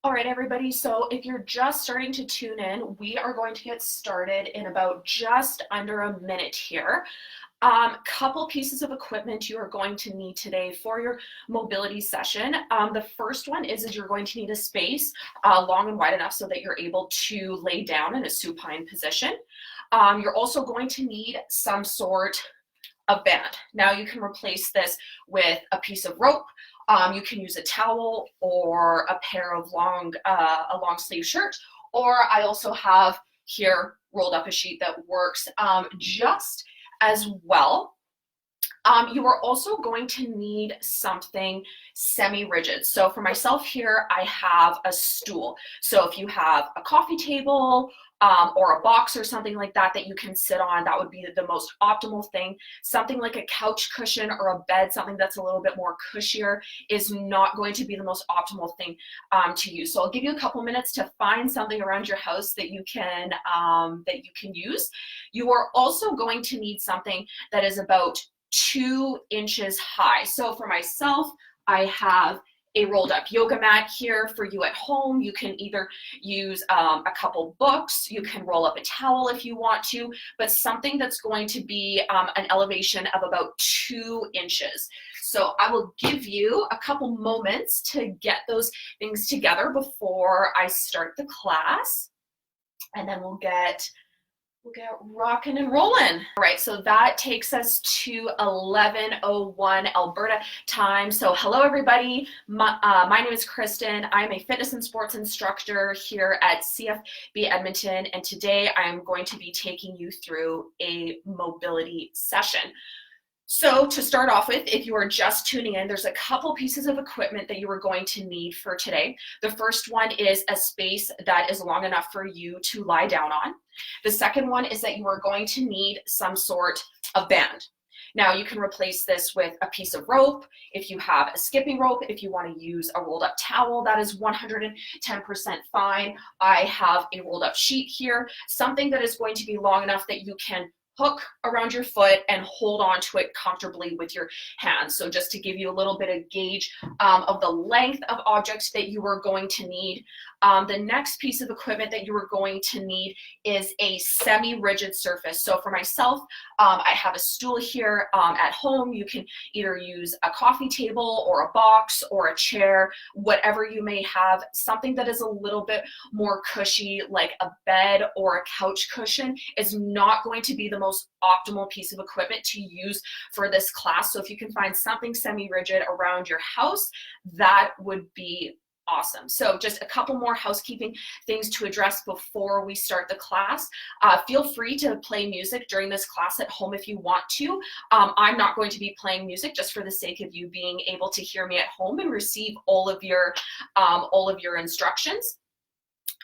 All right, everybody, so if you're just starting to tune in, we are going to get started in about just under a minute here. Couple pieces of equipment you are going to need today for your mobility session. The first one is you're going to need a space long and wide enough so that you're able to lay down in a supine position. You're also going to need some sort of band. Now you can replace this with a piece of rope. You can use a towel or a pair of a long sleeve shirt, or I also have here rolled up a sheet that works just as well. You are also going to need something semi-rigid. So for myself here, I have a stool. So if you have a coffee table or a box or something like that that you can sit on, that would be the most optimal thing. Something like a couch cushion or a bed, something that's a little bit more cushier, is not going to be the most optimal thing to use. So I'll give you a couple minutes to find something around your house that you can use. You are also going to need something that is about 2 inches high. So for myself, I have a rolled up yoga mat here. For you at home, you can either use a couple books, you can roll up a towel if you want to, but something that's going to be an elevation of about 2 inches. So I will give you a couple moments to get those things together before I start the class, and then we'll get rocking and rolling. All right, so that takes us to 11:01 Alberta time. So hello everybody, my name is Kristin. I'm a fitness and sports instructor here at CFB Edmonton, and today I'm going to be taking you through a mobility session. So to start off with, if you are just tuning in, there's a couple pieces of equipment that you are going to need for today. The first one is a space that is long enough for you to lie down on. The second one is that you are going to need some sort of band. Now you can replace this with a piece of rope. If you have a skipping rope, if you want to use a rolled up towel, that is 110% fine. I have a rolled up sheet here, something that is going to be long enough that you can hook around your foot and hold on to it comfortably with your hands. So just to give you a little bit of gauge of the length of objects that you are going to need. The next piece of equipment that you are going to need is a semi-rigid surface. So for myself, I have a stool here at home. You can either use a coffee table or a box or a chair, whatever you may have. Something that is a little bit more cushy, like a bed or a couch cushion, is not going to be the most optimal piece of equipment to use for this class. So if you can find something semi-rigid around your house, that would be awesome. So just a couple more housekeeping things to address before we start the class. Feel free to play music during this class at home if you want to. I'm not going to be playing music, just for the sake of you being able to hear me at home and receive all of your instructions.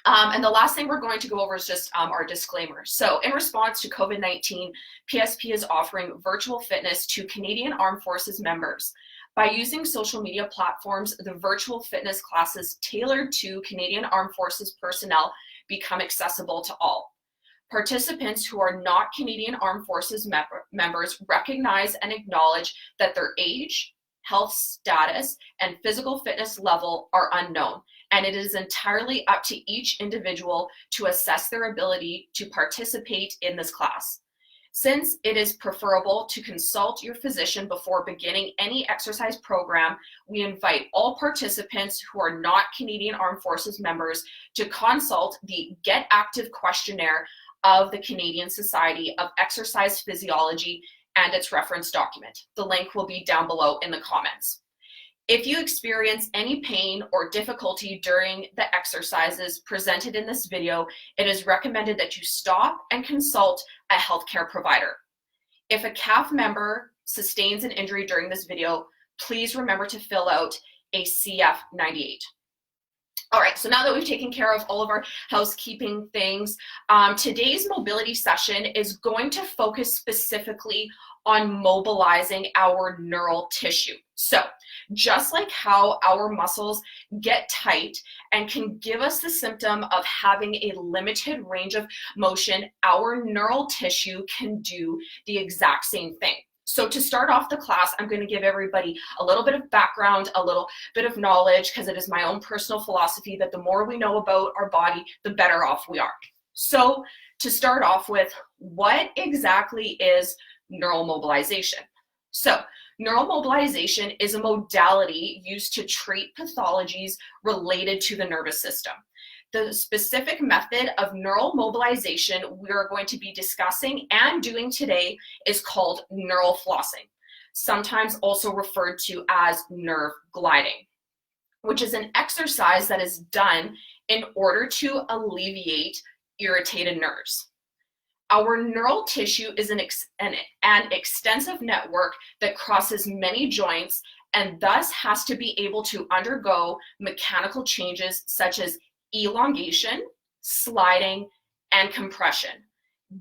And the last thing we're going to go over is just our disclaimer. So in response to COVID-19, PSP is offering virtual fitness to Canadian Armed Forces members. By using social media platforms, the virtual fitness classes tailored to Canadian Armed Forces personnel become accessible to all. Participants who are not Canadian Armed Forces members recognize and acknowledge that their age, health status, and physical fitness level are unknown, and it is entirely up to each individual to assess their ability to participate in this class. Since it is preferable to consult your physician before beginning any exercise program, we invite all participants who are not Canadian Armed Forces members to consult the Get Active questionnaire of the Canadian Society of Exercise Physiology and its reference document. The link will be down below in the comments. If you experience any pain or difficulty during the exercises presented in this video, it is recommended that you stop and consult a healthcare provider. If a CAF member sustains an injury during this video, please remember to fill out a CF98. All right, so now that we've taken care of all of our housekeeping things, today's mobility session is going to focus specifically on mobilizing our neural tissue. So just like how our muscles get tight and can give us the symptom of having a limited range of motion, our neural tissue can do the exact same thing. So to start off the class, I'm going to give everybody a little bit of background, a little bit of knowledge, because it is my own personal philosophy that the more we know about our body, the better off we are. So to start off with, what exactly is neural mobilization? So neural mobilization is a modality used to treat pathologies related to the nervous system. The specific method of neural mobilization we are going to be discussing and doing today is called neural flossing, sometimes also referred to as nerve gliding, which is an exercise that is done in order to alleviate irritated nerves. Our neural tissue is an extensive network that crosses many joints and thus has to be able to undergo mechanical changes such as elongation, sliding, and compression.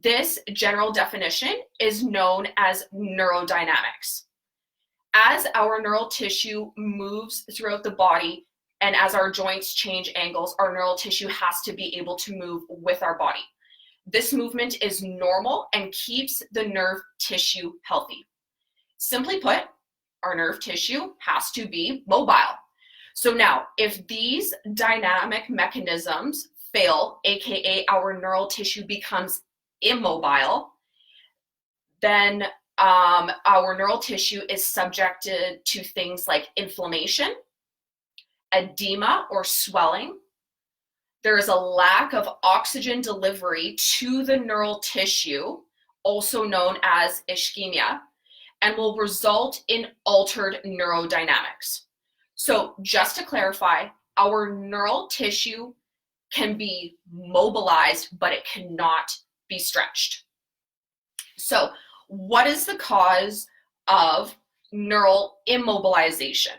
This general definition is known as neurodynamics. As our neural tissue moves throughout the body and as our joints change angles, our neural tissue has to be able to move with our body. This movement is normal and keeps the nerve tissue healthy. Simply put, our nerve tissue has to be mobile. So now, if these dynamic mechanisms fail, aka our neural tissue becomes immobile, then our neural tissue is subjected to things like inflammation, edema or swelling. There is a lack of oxygen delivery to the neural tissue, also known as ischemia, and will result in altered neurodynamics. So just to clarify, our neural tissue can be mobilized, but it cannot be stretched. So what is the cause of neural immobilization?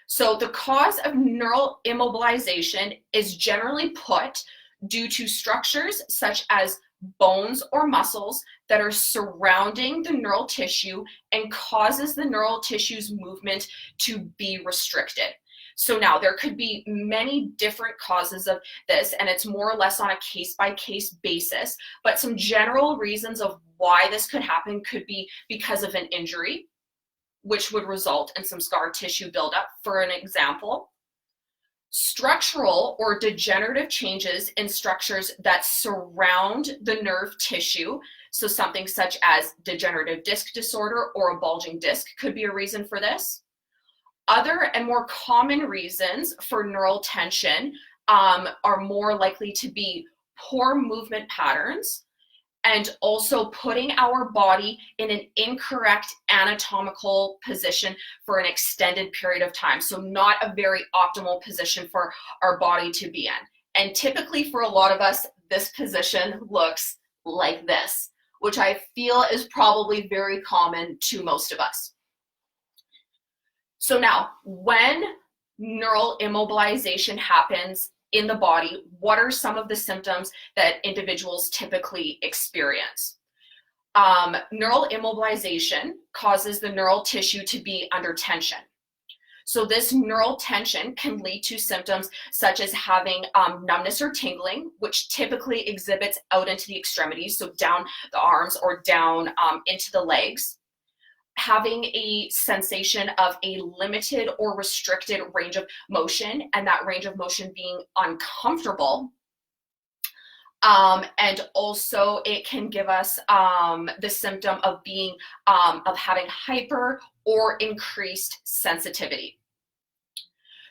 So the cause of neural immobilization is generally put due to structures such as bones or muscles that are surrounding the neural tissue and causes the neural tissue's movement to be restricted. So now there could be many different causes of this, and it's more or less on a case-by-case basis, but some general reasons of why this could happen could be because of an injury, which would result in some scar tissue buildup. For an example, structural or degenerative changes in structures that surround the nerve tissue, so something such as degenerative disc disorder or a bulging disc could be a reason for this. Other and more common reasons for neural tension are more likely to be poor movement patterns and also putting our body in an incorrect anatomical position for an extended period of time. So not a very optimal position for our body to be in. And typically for a lot of us, this position looks like this, which I feel is probably very common to most of us. So now, when neural immobilization happens in the body, what are some of the symptoms that individuals typically experience? Neural immobilization causes the neural tissue to be under tension. So this neural tension can lead to symptoms such as having numbness or tingling, which typically exhibits out into the extremities, so down the arms or down into the legs. Having a sensation of a limited or restricted range of motion, and that range of motion being uncomfortable. And also it can give us the symptom of being of having hyper or increased sensitivity.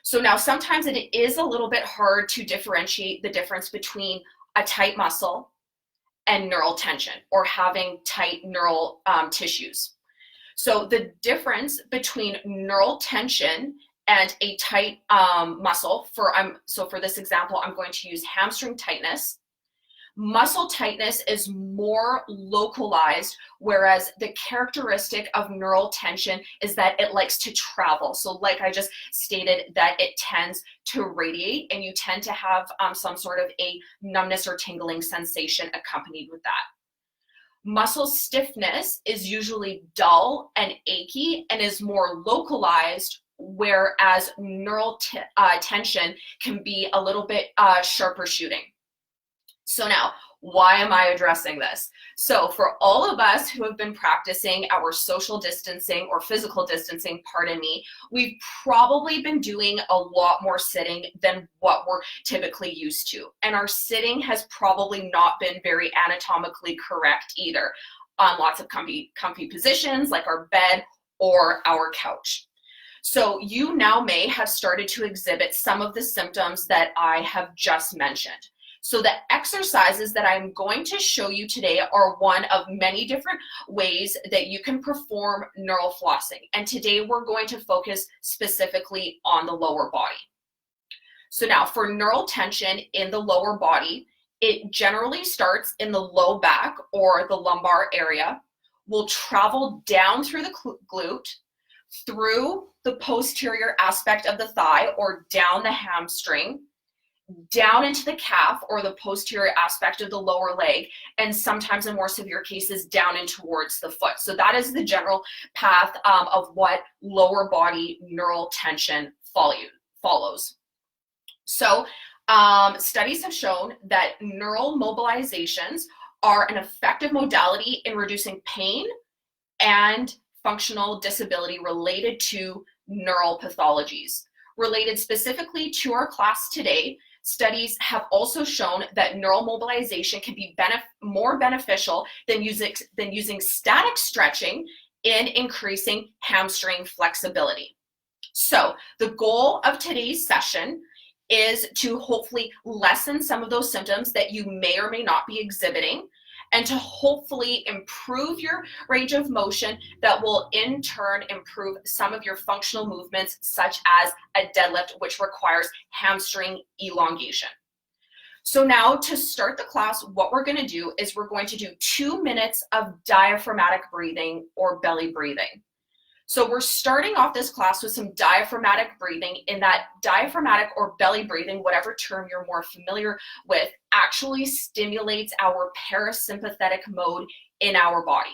So now sometimes it is a little bit hard to differentiate the difference between a tight muscle and neural tension, or having tight neural tissues. So the difference between neural tension and a tight muscle, so for this example, I'm going to use hamstring tightness. Muscle tightness is more localized, whereas the characteristic of neural tension is that it likes to travel. So like I just stated, that it tends to radiate, and you tend to have some sort of a numbness or tingling sensation accompanied with that. Muscle stiffness is usually dull and achy and is more localized, whereas neural tension can be a little bit sharper shooting. So now, Why am I addressing this? So for all of us who have been practicing our social distancing or physical distancing, pardon me, we've probably been doing a lot more sitting than what we're typically used to. And our sitting has probably not been very anatomically correct either, on lots of comfy positions like our bed or our couch. So you now may have started to exhibit some of the symptoms that I have just mentioned. So the exercises that I'm going to show you today are one of many different ways that you can perform neural flossing. And today we're going to focus specifically on the lower body. So now for neural tension in the lower body, it generally starts in the low back or the lumbar area, will travel down through the glute, through the posterior aspect of the thigh or down the hamstring, down into the calf or the posterior aspect of the lower leg, and sometimes in more severe cases down in towards the foot. So that is the general path of what lower body neural tension follows. So studies have shown that neural mobilizations are an effective modality in reducing pain and functional disability related to neural pathologies. Related specifically to our class today, studies have also shown that neural mobilization can be more beneficial than using static stretching in increasing hamstring flexibility. So the goal of today's session is to hopefully lessen some of those symptoms that you may or may not be exhibiting, and to hopefully improve your range of motion that will in turn improve some of your functional movements, such as a deadlift, which requires hamstring elongation. So now to start the class, what we're going to do is we're going to do 2 minutes of diaphragmatic breathing or belly breathing. So we're starting off this class with some diaphragmatic breathing. In that diaphragmatic or belly breathing, whatever term you're more familiar with, actually stimulates our parasympathetic mode in our body.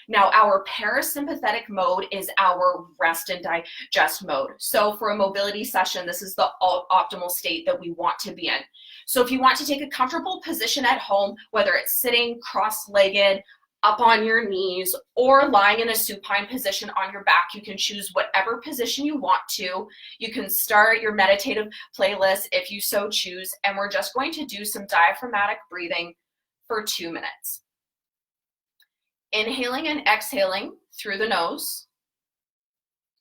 Now, our parasympathetic mode is our rest and digest mode. So for a mobility session, this is the optimal state that we want to be in. So if you want to take a comfortable position at home, whether it's sitting cross-legged, up on your knees, or lying in a supine position on your back, you can choose whatever position you want to. You can start your meditative playlist if you so choose, and we're just going to do some diaphragmatic breathing for 2 minutes. Inhaling and exhaling through the nose.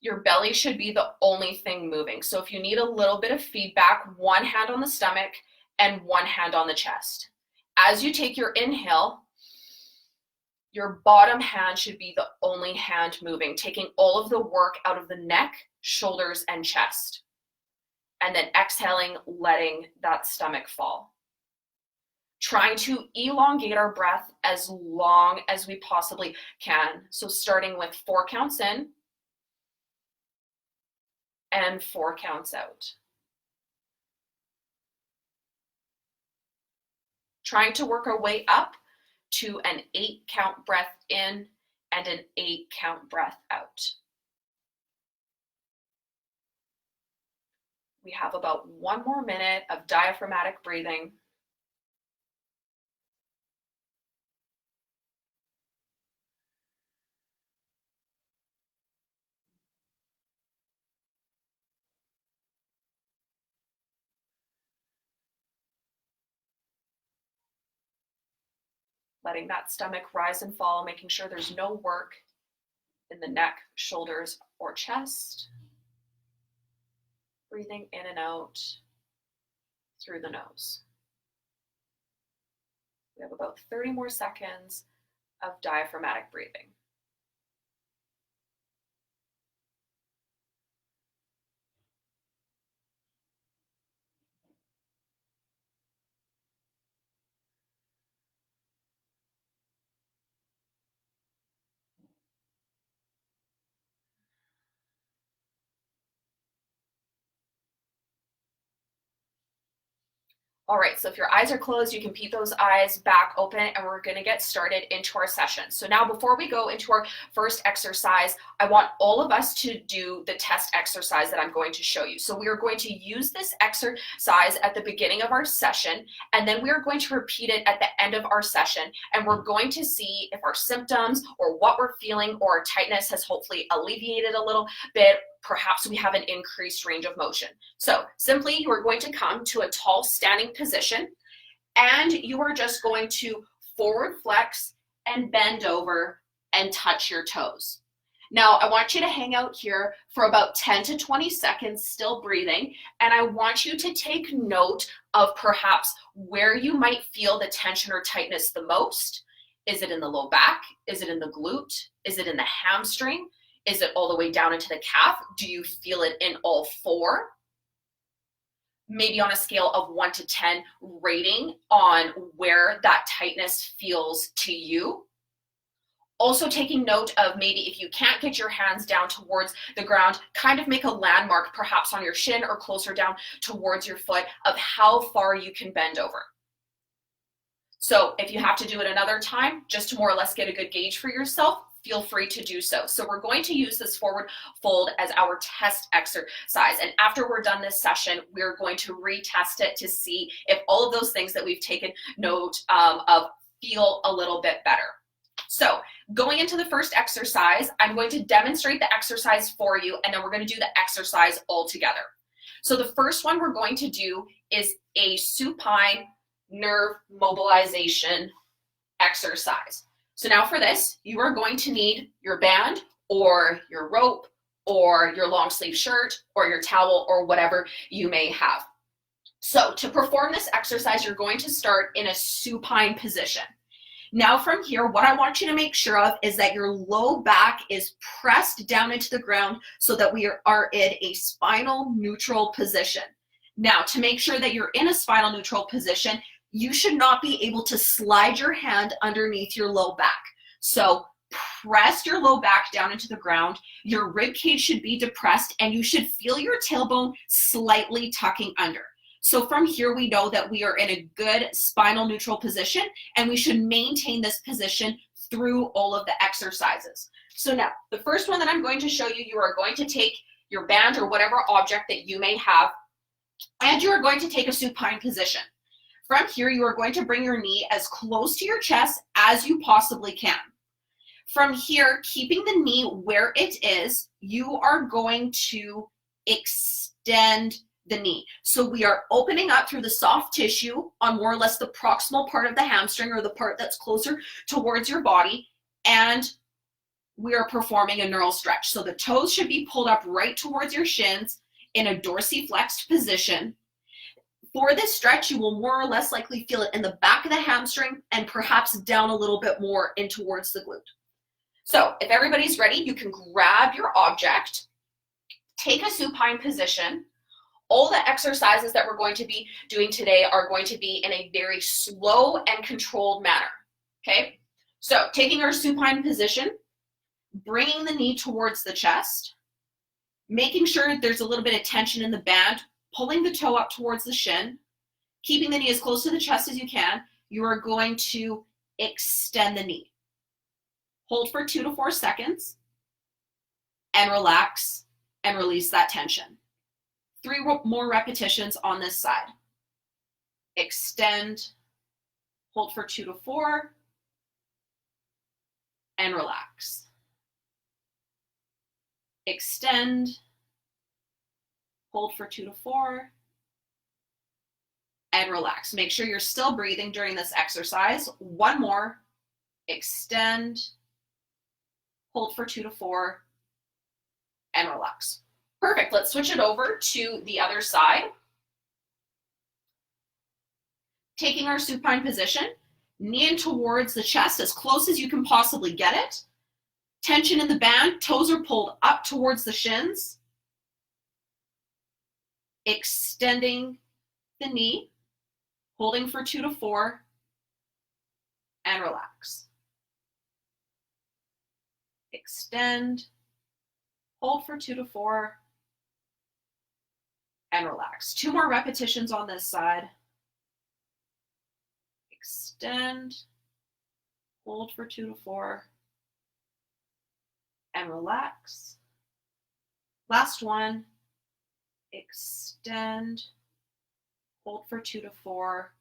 Your belly should be the only thing moving. So if you need a little bit of feedback, one hand on the stomach and one hand on the chest. As you take your inhale, your bottom hand should be the only hand moving, taking all of the work out of the neck, shoulders, and chest. And then exhaling, letting that stomach fall. Trying to elongate our breath as long as we possibly can. So starting with 4 counts in and 4 counts out. Trying to work our way up to an 8 count breath in and an 8 count breath out. We have about 1 more minute of diaphragmatic breathing. Letting that stomach rise and fall, making sure there's no work in the neck, shoulders, or chest. Breathing in and out through the nose. We have about 30 more seconds of diaphragmatic breathing. All right, so if your eyes are closed, you can peep those eyes back open and we're gonna get started into our session. So now before we go into our first exercise, I want all of us to do the test exercise that I'm going to show you. So we are going to use this exercise at the beginning of our session, and then we are going to repeat it at the end of our session, and we're going to see if our symptoms or what we're feeling or our tightness has hopefully alleviated a little bit. Perhaps we have an increased range of motion. So simply, you are going to come to a tall standing position, and you are just going to forward flex and bend over and touch your toes. Now, I want you to hang out here for about 10 to 20 seconds, still breathing, and I want you to take note of perhaps where you might feel the tension or tightness the most. Is it in the low back? Is it in the glute? Is it in the hamstring? Is it all the way down into the calf? Do you feel it in all four? Maybe on a scale of 1 to 10, rating on where that tightness feels to you. Also taking note of maybe if you can't get your hands down towards the ground, kind of make a landmark perhaps on your shin or closer down towards your foot of how far you can bend over. So if you have to do it another time, just to more or less get a good gauge for yourself, feel free to do so. So we're going to use this forward fold as our test exercise. And after we're done this session, we're going to retest it to see if all of those things that we've taken note of feel a little bit better. So going into the first exercise, I'm going to demonstrate the exercise for you, and then we're going to do the exercise all together. So the first one we're going to do is a supine nerve mobilization exercise. So now for this, you are going to need your band or your rope or your long sleeve shirt or your towel or whatever you may have. So to perform this exercise, you're going to start in a supine position. Now from here, what I want you to make sure of is that your low back is pressed down into the ground so that we are in a spinal neutral position. Now, to make sure that you're in a spinal neutral position, you should not be able to slide your hand underneath your low back. So press your low back down into the ground. Your rib cage should be depressed, and you should feel your tailbone slightly tucking under. So from here, we know that we are in a good spinal neutral position, and we should maintain this position through all of the exercises. So now, the first one that I'm going to show you, you are going to take your band or whatever object that you may have, and you are going to take a supine position. From here, you are going to bring your knee as close to your chest as you possibly can. From here, keeping the knee where it is, you are going to extend the knee. So we are opening up through the soft tissue on more or less the proximal part of the hamstring, or the part that's closer towards your body, and we are performing a neural stretch. So the toes should be pulled up right towards your shins in a dorsiflexed position. For this stretch, you will more or less likely feel it in the back of the hamstring and perhaps down a little bit more in towards the glute. So if everybody's ready, you can grab your object, take a supine position. All the exercises that we're going to be doing today are going to be in a very slow and controlled manner, okay? So taking our supine position, bringing the knee towards the chest, making sure there's a little bit of tension in the band, pulling the toe up towards the shin, keeping the knee as close to the chest as you can. You are going to extend the knee. Hold for 2 to 4 seconds and relax and release that tension. 3 more repetitions on this side. Extend, hold for 2 to 4, and relax. Extend, hold for 2 to 4, and relax. Make sure you're still breathing during this exercise. 1 more. Extend, hold for 2 to 4, and relax. Perfect. Let's switch it over to the other side. Taking our supine position, knee in towards the chest as close as you can possibly get it. Tension in the band, toes are pulled up towards the shins. Extending the knee, holding for 2 to 4, and relax. Extend, hold for 2 to 4, and relax. 2 more repetitions on this side. extend, hold for 2 to 4, and relax. Last one, extend, hold for 2 to 4,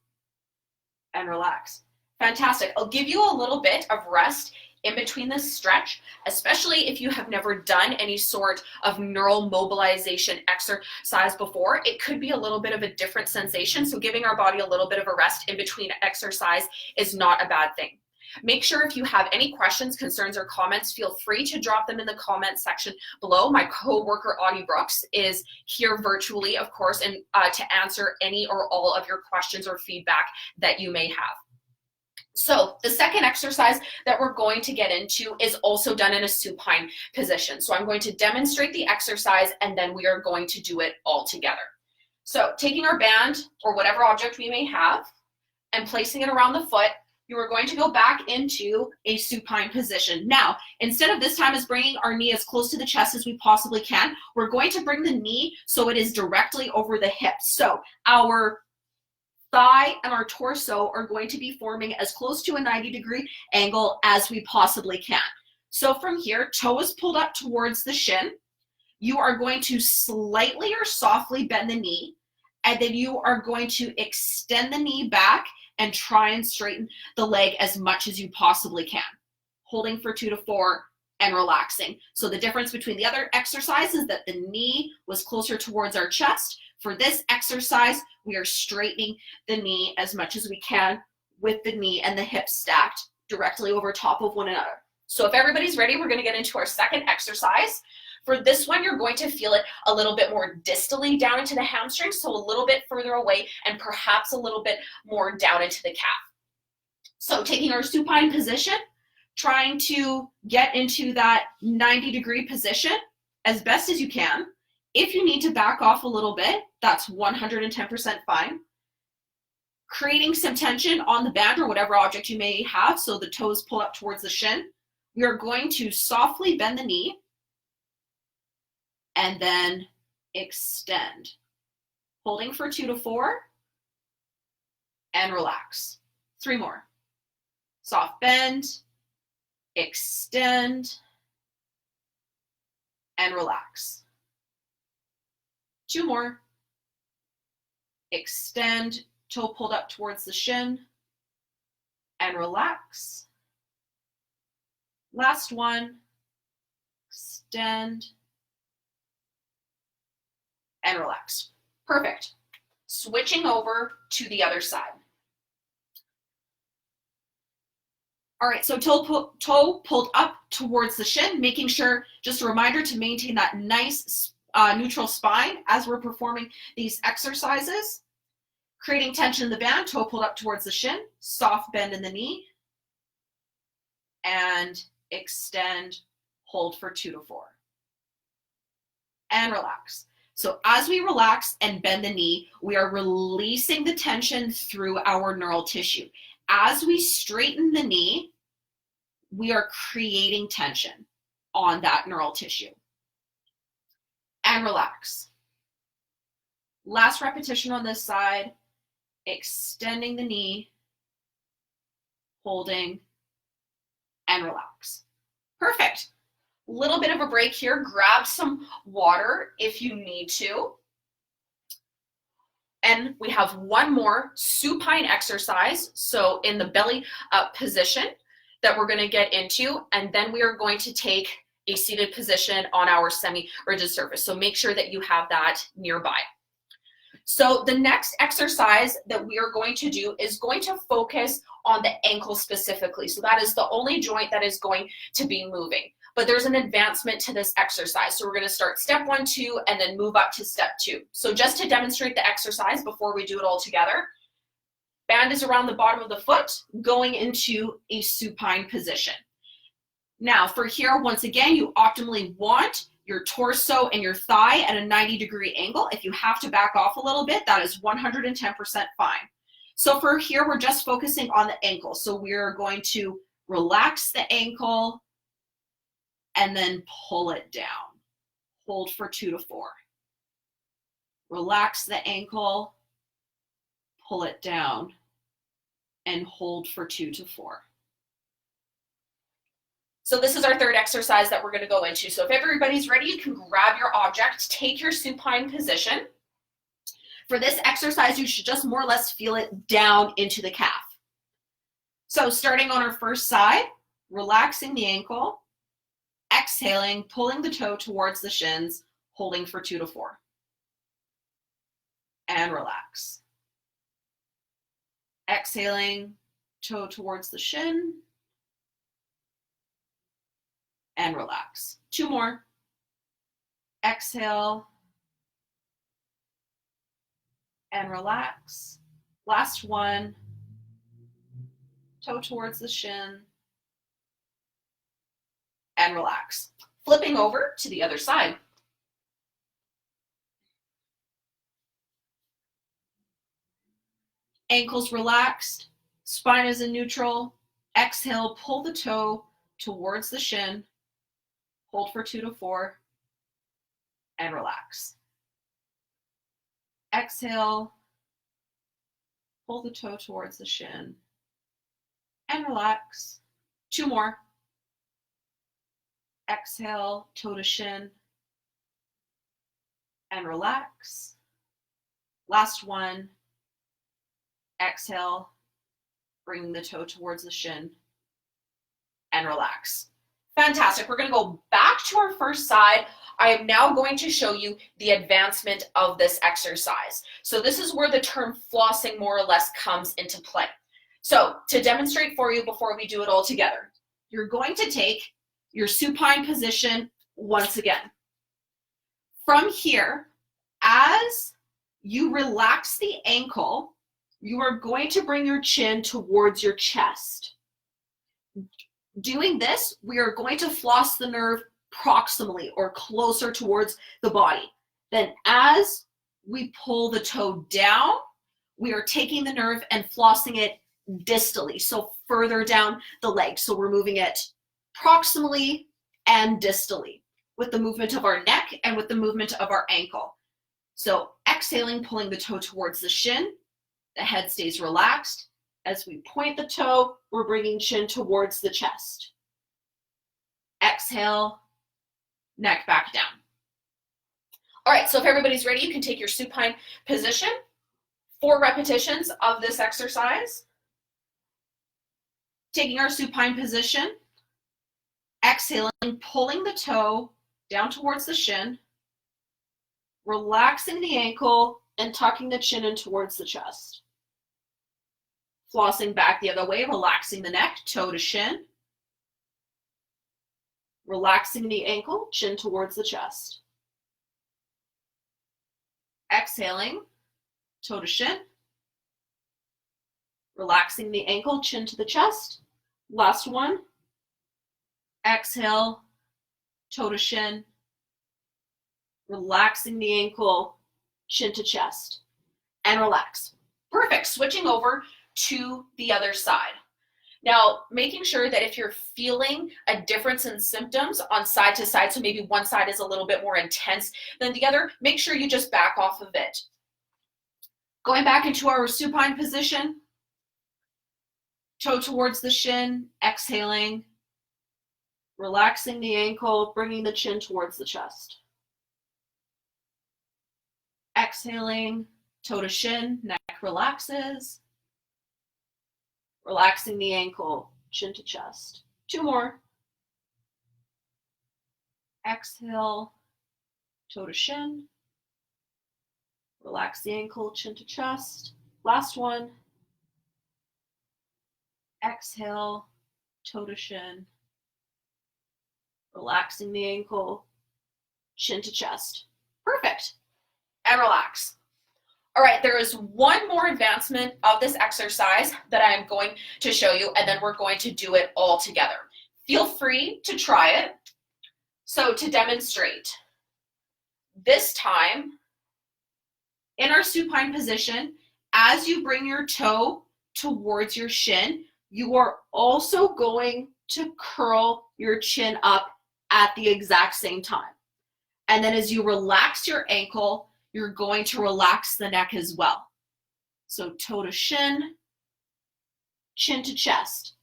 and relax. Fantastic. I'll give you a little bit of rest in between this stretch, especially if you have never done any sort of neural mobilization exercise before. It could be a little bit of a different sensation, so giving our body a little bit of a rest in between exercise is not a bad thing. Make sure if you have any questions, concerns, or comments, feel free to drop them in the comment section below. My co-worker, Audie Brooks, is here virtually, of course, and to answer any or all of your questions or feedback that you may have. So the second exercise that we're going to get into is also done in a supine position. So I'm going to demonstrate the exercise and then we are going to do it all together. So taking our band or whatever object we may have and placing it around the foot, you are going to go back into a supine position. Now, instead of this time as bringing our knee as close to the chest as we possibly can, we're going to bring the knee so it is directly over the hips. So our thigh and our torso are going to be forming as close to a 90-degree angle as we possibly can. So from here, toe is pulled up towards the shin. You are going to slightly or softly bend the knee, and then you are going to extend the knee back and try and straighten the leg as much as you possibly can, holding for 2 to 4 and relaxing. So the difference between the other exercise is that the knee was closer towards our chest. For this exercise, we are straightening the knee as much as we can with the knee and the hips stacked directly over top of one another. So if everybody's ready, we're going to get into our second exercise. For this one, you're going to feel it a little bit more distally down into the hamstring, so a little bit further away and perhaps a little bit more down into the calf. So taking our supine position, trying to get into that 90-degree position as best as you can. If you need to back off a little bit, that's 110% fine. Creating some tension on the band or whatever object you may have, so the toes pull up towards the shin. We are going to softly bend the knee and then extend, holding for 2 to 4 and relax. 3 more. Soft bend, extend, and relax. 2 more. Extend, toe pulled up towards the shin, and relax. Last one. Extend, and relax. Perfect. Switching over to the other side. All right, so toe pulled up towards the shin, making sure, just a reminder to maintain that nice neutral spine as we're performing these exercises. Creating tension in the band, toe pulled up towards the shin, soft bend in the knee, and extend, hold for 2 to 4. And relax. So as we relax and bend the knee, we are releasing the tension through our neural tissue. As we straighten the knee, we are creating tension on that neural tissue. And relax. Last repetition on this side, extending the knee, holding, and relax. Perfect. Little bit of a break here. Grab some water if you need to. And we have one more supine exercise, so in the belly up position that we're going to get into, and then we are going to take a seated position on our semi-rigid surface. So make sure that you have that nearby. So the next exercise that we are going to do is going to focus on the ankle specifically. So that is the only joint that is going to be moving. But there's an advancement to this exercise. So we're going to start step 1, 2, and then move up to step 2. So just to demonstrate the exercise before we do it all together, band is around the bottom of the foot, going into a supine position. Now for here, once again, you optimally want your torso and your thigh at a 90-degree angle. If you have to back off a little bit, that is 110% fine. So for here, we're just focusing on the ankle. So we're going to relax the ankle, and then pull it down. Hold for 2 to 4. Relax the ankle, pull it down, and hold for 2 to 4. So this is our third exercise that we're going to go into. So if everybody's ready, you can grab your object, take your supine position. For this exercise, you should just more or less feel it down into the calf. So starting on our first side, relaxing the ankle, exhaling, pulling the toe towards the shins, holding for 2 to 4. And relax. Exhaling, toe towards the shin, and relax. 2 more. Exhale, and relax. Last one. Toe towards the shin, and relax. Flipping over to the other side. Ankles relaxed, spine is in neutral. Exhale, pull the toe towards the shin, hold for 2 to 4, and relax. Exhale, pull the toe towards the shin, and relax. 2 more. Exhale, toe to shin, and relax. Last one. Exhale, bring the toe towards the shin, and relax. Fantastic. We're going to go back to our first side. I am now going to show you the advancement of this exercise. So this is where the term flossing more or less comes into play. So to demonstrate for you before we do it all together, you're going to take your supine position once again. From here, as you relax the ankle, you are going to bring your chin towards your chest. Doing this, we are going to floss the nerve proximally or closer towards the body. Then as we pull the toe down, we are taking the nerve and flossing it distally, so further down the leg. So we're moving it proximally and distally with the movement of our neck and with the movement of our ankle. So exhaling, pulling the toe towards the shin. The head stays relaxed. As we point the toe, we're bringing chin towards the chest. Exhale, neck back down. All right, so if everybody's ready, you can take your supine position. 4 repetitions of this exercise. Taking our supine position, exhaling, pulling the toe down towards the shin, relaxing the ankle, and tucking the chin in towards the chest. Flossing back the other way, relaxing the neck, toe to shin. Relaxing the ankle, chin towards the chest. Exhaling, toe to shin. Relaxing the ankle, chin to the chest. Last one. Exhale, toe to shin. Relaxing the ankle, chin to chest. And relax. Perfect. Switching over to the other side. Now, making sure that if you're feeling a difference in symptoms on side to side, so maybe one side is a little bit more intense than the other, make sure you just back off of it. Going back into our supine position, toe towards the shin, exhaling, relaxing the ankle, bringing the chin towards the chest. Exhaling, toe to shin, neck relaxes. Relaxing the ankle, chin to chest. 2 more. Exhale, toe to shin. Relax the ankle, chin to chest. Last one. Exhale, toe to shin. Relaxing the ankle, chin to chest. Perfect. And relax. All right, there is one more advancement of this exercise that I am going to show you, and then we're going to do it all together. Feel free to try it. So to demonstrate, this time, in our supine position, as you bring your toe towards your shin, you are also going to curl your chin up at the exact same time. And then as you relax your ankle, you're going to relax the neck as well. So toe to shin, chin to chest.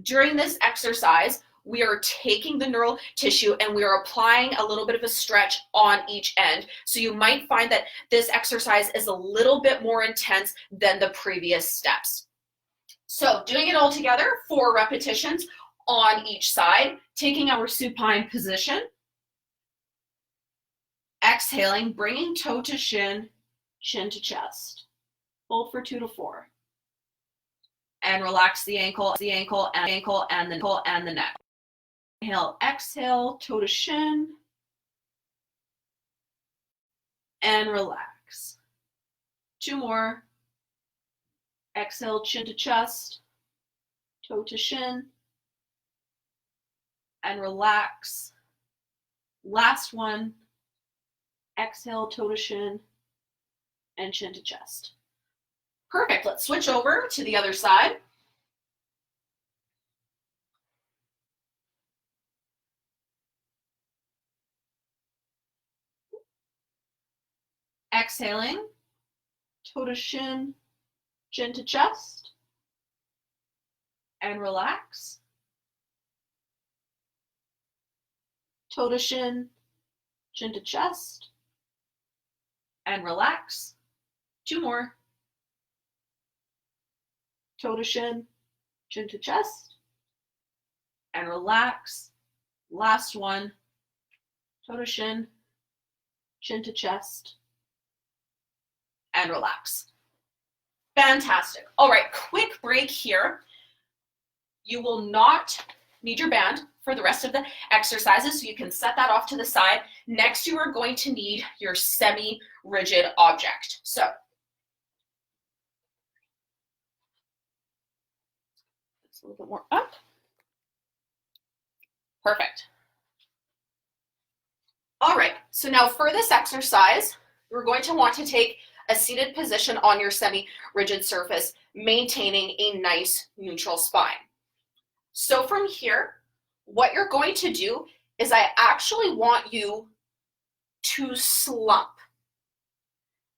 During this exercise, we are taking the neural tissue and we are applying a little bit of a stretch on each end. So you might find that this exercise is a little bit more intense than the previous steps. So doing it all together, 4 repetitions on each side, taking our supine position, exhaling, bringing toe to shin, chin to chest. Hold for 2 to 4. And relax the ankle, and the neck. Inhale, exhale, toe to shin, and relax. 2 more. Exhale, chin to chest, toe to shin, and relax. Last one. Exhale, toe to shin, and chin to chest. Perfect. Let's switch over to the other side. Exhaling, toe to shin, chin to chest, and relax. Toe to shin, chin to chest, and relax. 2 more. Toe to shin, chin to chest, and relax. Last one. Toe to shin, chin to chest, and relax. Fantastic. All right, quick break here. You will not need your band for the rest of the exercises, so you can set that off to the side. Next, you are going to need your semi-rigid object. So, it's a little bit more up. Perfect. All right, so now for this exercise, we're going to want to take a seated position on your semi-rigid surface, maintaining a nice neutral spine. So from here, what you're going to do is I actually want you to slump.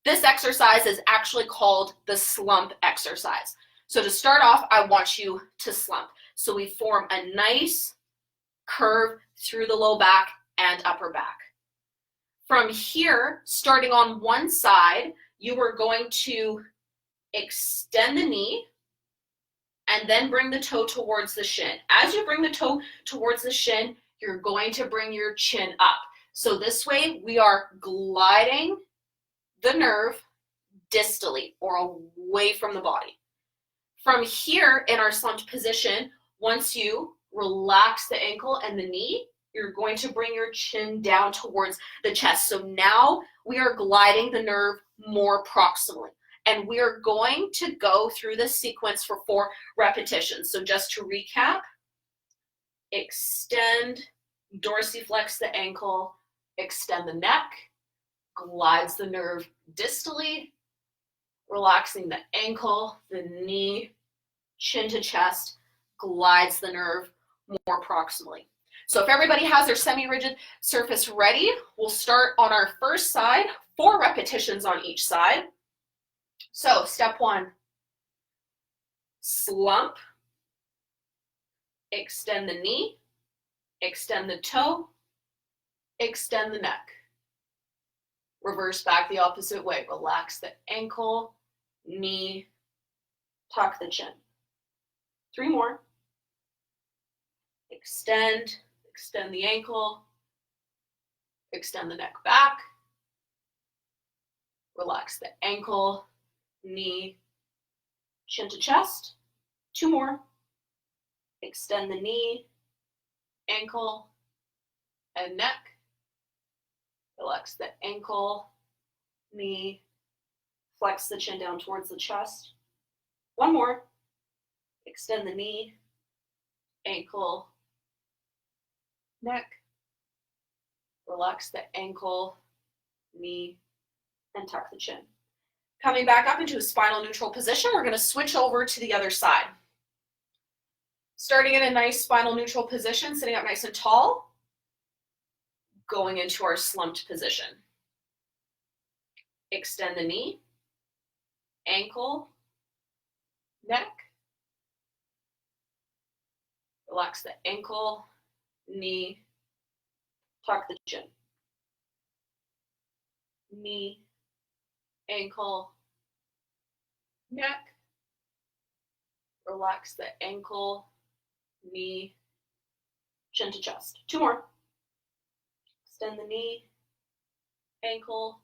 This exercise is actually called the slump exercise. So to start off, I want you to slump. So we form a nice curve through the low back and upper back. From here, starting on one side, you are going to extend the knee and then bring the toe towards the shin. As you bring the toe towards the shin, you're going to bring your chin up. So this way we are gliding the nerve distally or away from the body. From here in our slumped position, once you relax the ankle and the knee, you're going to bring your chin down towards the chest. So now we are gliding the nerve more proximally. And we are going to go through this sequence for 4 repetitions. So just to recap, extend, dorsiflex the ankle, extend the neck, glides the nerve distally, relaxing the ankle, the knee, chin to chest, glides the nerve more proximally. So if everybody has their semi-rigid surface ready, we'll start on our first side, 4 repetitions on each side. So step 1, slump, extend the knee, extend the toe, extend the neck. Reverse back the opposite way. Relax the ankle, knee, tuck the chin. 3 more. Extend the ankle, extend the neck back, relax the ankle, knee, chin to chest. 2 more. Extend the knee, ankle, and neck. Relax the ankle, knee, flex the chin down towards the chest. 1 more. Extend the knee, ankle, neck. Relax the ankle, knee, and tuck the chin. Coming back up into a spinal neutral position, we're going to switch over to the other side. Starting in a nice spinal neutral position, sitting up nice and tall, going into our slumped position. Extend the knee, ankle, neck, Relax the ankle, knee, tuck the chin. Knee, ankle, neck. Relax the ankle, knee, chin to chest. 2 more. Extend the knee, ankle,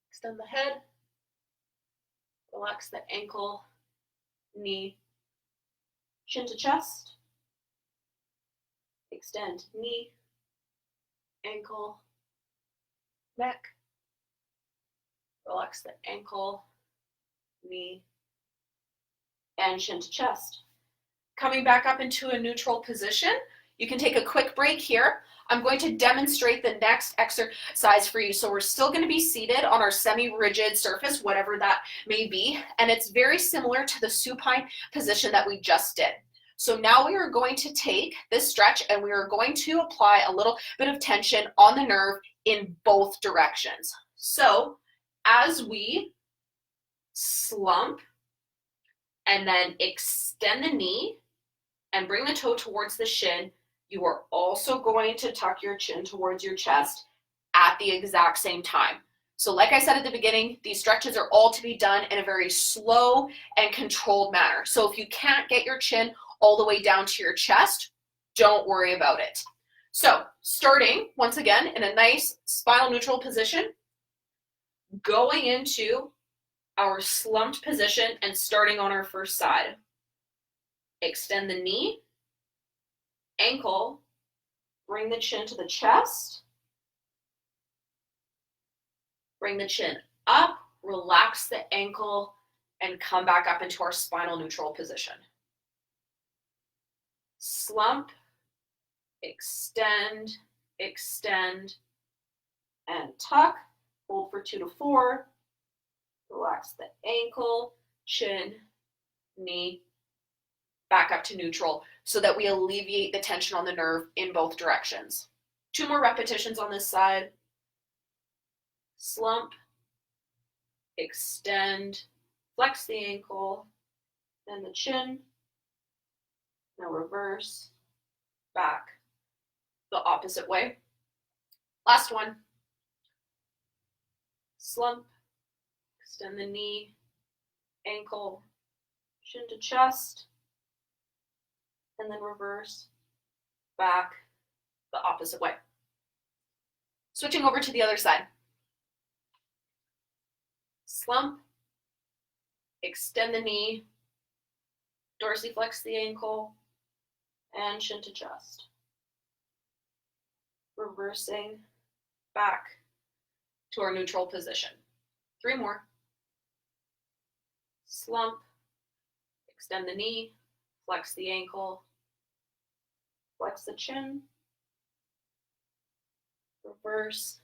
extend the head. Relax the ankle, knee, chin to chest. Extend knee, ankle, neck. Relax the ankle, knee, and chin to chest. Coming back up into a neutral position. You can take a quick break here. I'm going to demonstrate the next exercise for you. So we're still going to be seated on our semi-rigid surface, whatever that may be. And it's very similar to the supine position that we just did. So now we are going to take this stretch and we are going to apply a little bit of tension on the nerve in both directions. So as we slump and then extend the knee and bring the toe towards the shin, you are also going to tuck your chin towards your chest at the exact same time. So like I said at the beginning, these stretches are all to be done in a very slow and controlled manner. So if you can't get your chin all the way down to your chest, don't worry about it. So starting, once again, in a nice spinal neutral position, going into our slumped position and starting on our first side. Extend the knee, ankle, bring the chin to the chest, bring the chin up, relax the ankle, and come back up into our spinal neutral position. Slump, extend, extend, and tuck. Hold for 2 to 4. Relax the ankle, chin, knee, back up to neutral so that we alleviate the tension on the nerve in both directions. 2 more repetitions on this side. Slump, extend, flex the ankle, then the chin. Now reverse, back, the opposite way. Last one. Slump, extend the knee, ankle, chin to chest, and then reverse, back, the opposite way. Switching over to the other side. Slump, extend the knee, dorsiflex the ankle, and chin to chest. Reversing, back to our neutral position. 3 more. Slump, extend the knee, flex the ankle, flex the chin, reverse,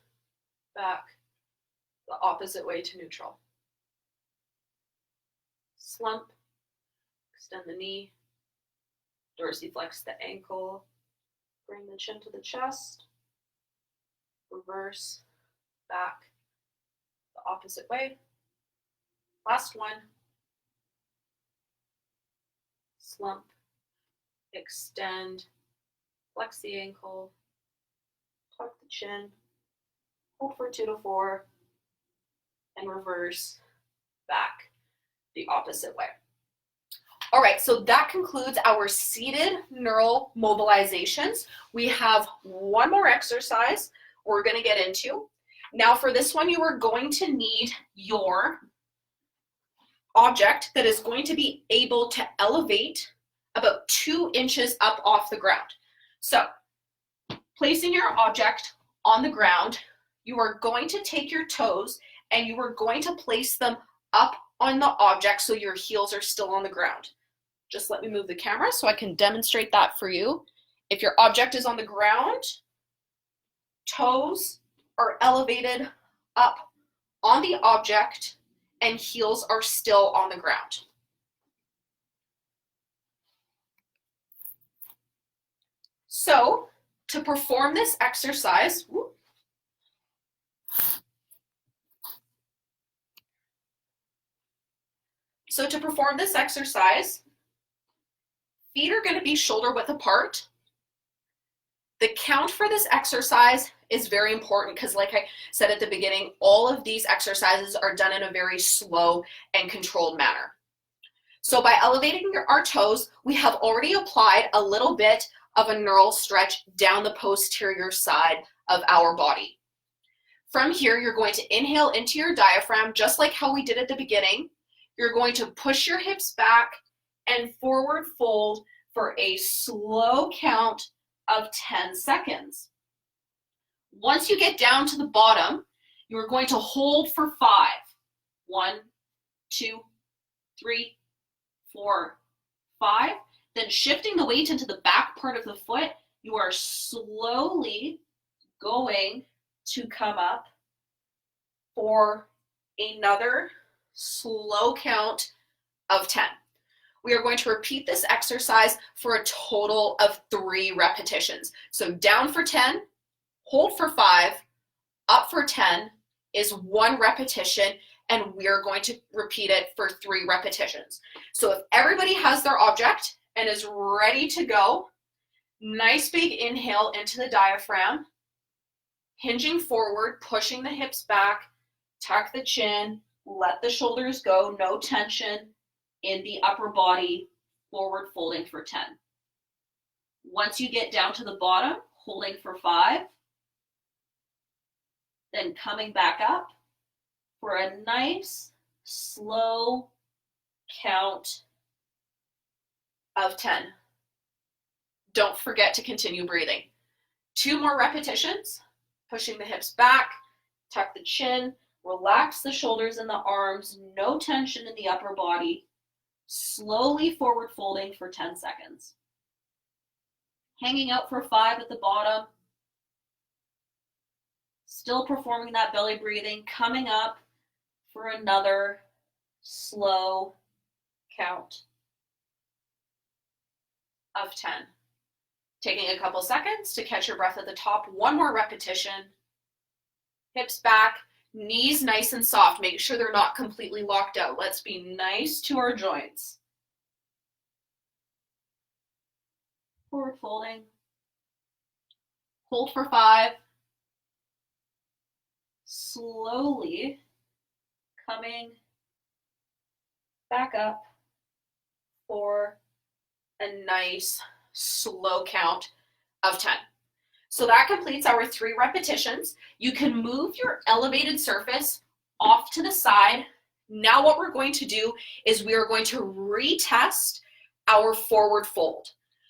back, the opposite way to neutral. Slump, extend the knee, dorsiflex the ankle, bring the chin to the chest, reverse, back, the opposite way. Last one. Slump, extend, flex the ankle, tuck the chin, hold for 2 to 4, and reverse, back, the opposite way. All right, so that concludes our seated neural mobilizations. We have one more exercise we're going to get into. Now for this one, you are going to need your object that is going to be able to elevate about 2 inches up off the ground. So placing your object on the ground, you are going to take your toes and you are going to place them up on the object so your heels are still on the ground. Just let me move the camera so I can demonstrate that for you. If your object is on the ground, toes are elevated up on the object and heels are still on the ground. So to perform this exercise, Feet are going to be shoulder width apart. The count for this exercise is very important because, like I said at the beginning, all of these exercises are done in a very slow and controlled manner. So by elevating our toes, we have already applied a little bit of a neural stretch down the posterior side of our body. From here, you're going to inhale into your diaphragm, just like how we did at the beginning. You're going to push your hips back and forward fold for a slow count of 10 seconds. Once you get down to the bottom, you are going to hold for 5. 1, 2, 3, 4, 5. Then shifting the weight into the back part of the foot, you are slowly going to come up for another slow count of 10. We are going to repeat this exercise for a total of 3 repetitions. So down for 10, hold for 5, up for 10 is 1 repetition, and we are going to repeat it for 3 repetitions. So if everybody has their object and is ready to go, nice big inhale into the diaphragm, hinging forward, pushing the hips back, tuck the chin, let the shoulders go, no tension in the upper body, forward folding for 10. Once you get down to the bottom, holding for 5, then coming back up for a nice, slow count of 10. Don't forget to continue breathing. 2 more repetitions, pushing the hips back, tuck the chin, relax the shoulders and the arms, no tension in the upper body, slowly forward folding for 10 seconds. Hanging out for 5 at the bottom, still performing that belly breathing, coming up for another slow count of 10. Taking a couple seconds to catch your breath at the top. 1 more repetition. Hips back, knees nice and soft. Make sure they're not completely locked out. Let's be nice to our joints. Forward folding. Hold for 5. Slowly coming back up for a nice slow count of 10. So that completes our 3 repetitions. You can move your elevated surface off to the side. Now what we're going to do is we are going to retest our forward fold.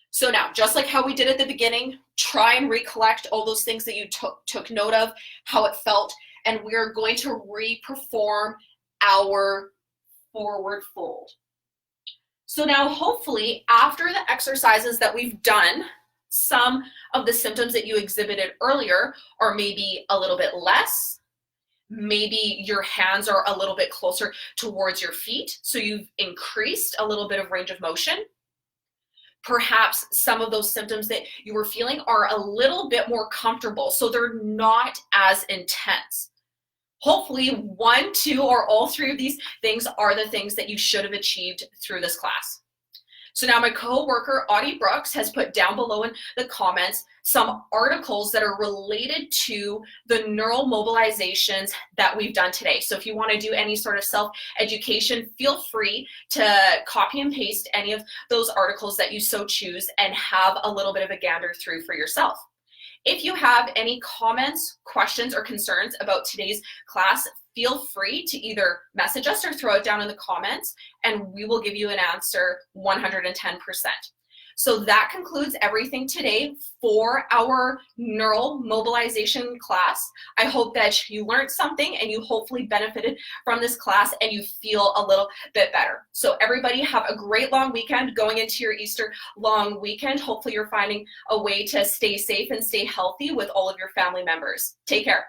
So now, just like how we did at the beginning, try and recollect all those things that you took note of, how it felt, and we are going to re-perform our forward fold. So now hopefully after the exercises that we've done, some of the symptoms that you exhibited earlier are maybe a little bit less. Maybe your hands are a little bit closer towards your feet, so you've increased a little bit of range of motion. Perhaps some of those symptoms that you were feeling are a little bit more comfortable, so they're not as intense. Hopefully 1, 2, or all 3 of these things are the things that you should have achieved through this class. So now my co-worker, Audie Brooks, has put down below in the comments some articles that are related to the neural mobilizations that we've done today. So if you want to do any sort of self-education, feel free to copy and paste any of those articles that you so choose and have a little bit of a gander through for yourself. If you have any comments, questions, or concerns about today's class, feel free to either message us or throw it down in the comments, and we will give you an answer 110%. So that concludes everything today for our neural mobilization class. I hope that you learned something and you hopefully benefited from this class and you feel a little bit better. So everybody have a great long weekend going into your Easter long weekend. Hopefully you're finding a way to stay safe and stay healthy with all of your family members. Take care.